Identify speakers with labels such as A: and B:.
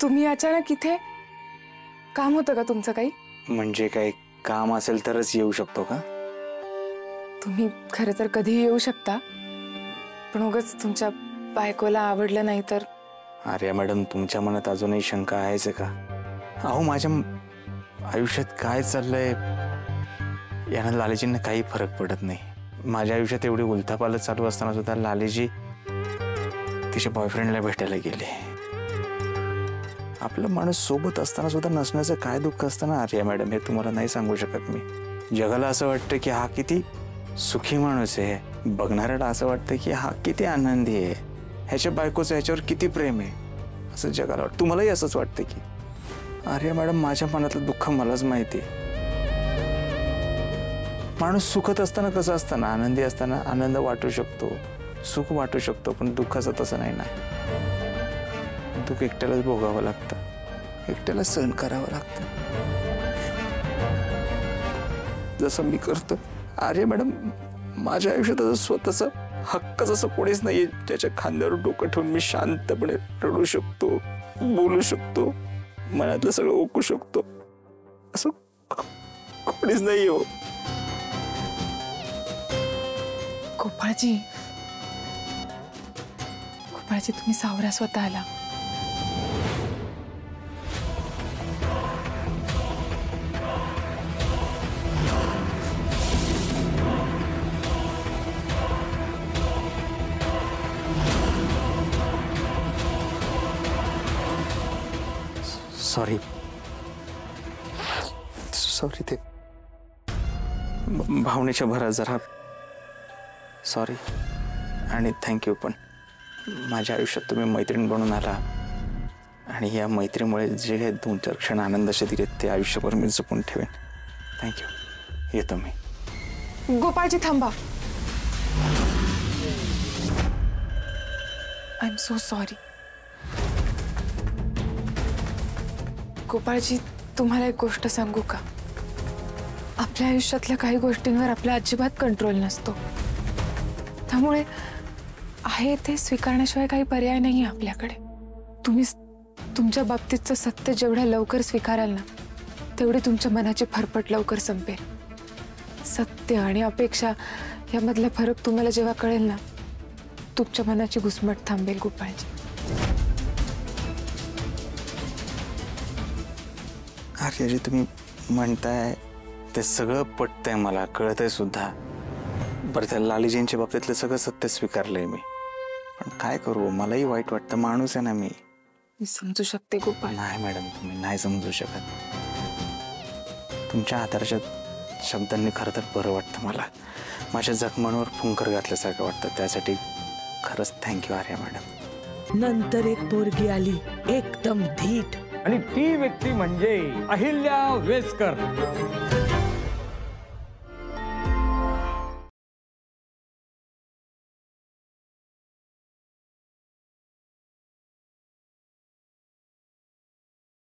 A: तुम्ही अचानक इथे काम होतं का तुमचं काही?
B: म्हणजे काही काम असेल तरच येऊ शकतो का?
A: तुम्ही खरं तर कधीही येऊ शकता, पण उगाच तुमच्या बायकोला आवडलं नाही तर?
B: आर्या मॅडम, तुमच्या मनात अजूनही शंका आहेच का? अहो, माझ्या आयुष्यात काय चाललंय यानं लालीजींना काही फरक पडत नाही. माझ्या आयुष्यात एवढी उलथापालथ चालू असताना सुद्धा लालीजी तिच्या बॉयफ्रेंडला भेटायला गेले. आपलं माणूस सोबत असताना सुद्धा नसण्याचं काय दुःख असतं ना आर्या मॅडम, हे तुम्हाला नाही सांगू शकत मी. जगाला असं वाटतं की हा किती सुखी माणूस आहे, बघणाऱ्याला असं वाटतं की हा किती आनंदी आहे, ह्याच्या बायकोचं ह्याच्यावर किती प्रेम आहे, असं जगाला वाटतं. तुम्हालाही असंच वाटतं की? आर्या मॅडम, माझ्या मनातलं दुःख मलाच माहिती आहे. माणूस सुखत असताना कसं असतं ना, आनंदी असताना आनंद वाटू शकतो, सुख वाटू शकतो, पण दुःखाचं तसं नाही ना. दुःख एकट्यालाच भोगावं लागतं, एकट्याला सहन करावं लागतं, जसं मी करतो. आर्या मॅडम, माझ्या आयुष्यात असं स्वतःचं हक्कच असं कोणीच नाहीये ज्याच्या खांद्यावर डोकं ठेवून मी शांतपणे रडू शकतो, बोलू शकतो, मनातलं सगळं ओकू शकतो. असं कोणीच नाही हो.
A: गोपाळजी, गोपाळजी, तुम्ही सावरा स्वतःला.
B: सॉरी सॉरी, ते भावनेच्या भरात जरा सॉरी. आणि थँक्यू, पण माझ्या आयुष्यात तुम्ही मैत्रीण बनून आला आणि या मैत्रीमुळे जे काही 2-4 क्षण आनंदाचे दिलेत ते आयुष्यभर मी जपून ठेवेन. थँक्यू. येतो मी.
A: गोपाळजी, थांबा. I am so sorry. Gopalji, तुम्हाला एक गोष्ट सांगू का? आपल्या आयुष्यातल्या काही गोष्टींवर आपला अजिबात कंट्रोल नसतो, त्यामुळे आहे ते स्वीकारण्याशिवाय काही पर्याय नाही आपल्याकडे. तुम्ही तुमच्या बाबतीतचं सत्य जेवढ्या लवकर स्वीकाराल ना, तेवढी तुमच्या मनाची फरफट लवकर संपेल. सत्य आणि अपेक्षा यामधला फरक तुम्हाला जेव्हा कळेल ना, तुमच्या मनाची घुसमट थांबेल गोपाळजी.
B: आर्याजी, तुम्ही म्हणताय ते सगळं पटतंय, मला कळतंय सुद्धा. बरं, त्या लालीजींच्या बाबतीतलं सगळं सत्य स्वीकारलंय मी, पण काय करू, मलाही वाईट वाटतं. माणूस आहे ना मी.
A: समजू शकते गोपाळ.
B: नाही मॅडम, तुम्ही नाही समजू शकत. तुमच्या आधाराच्या शब्दांनी खरं तर बरं वाटतं मला. माझ्या जखमांवर फुंकर घातल्यासारखं वाटतं. त्यासाठी खरंच थँक्यू आर्या मॅडम.
C: नंतर एक पोरगी आली, एकदम धीट,
D: आणि ती व्यक्ती म्हणजे अहिल्या वेस्कर.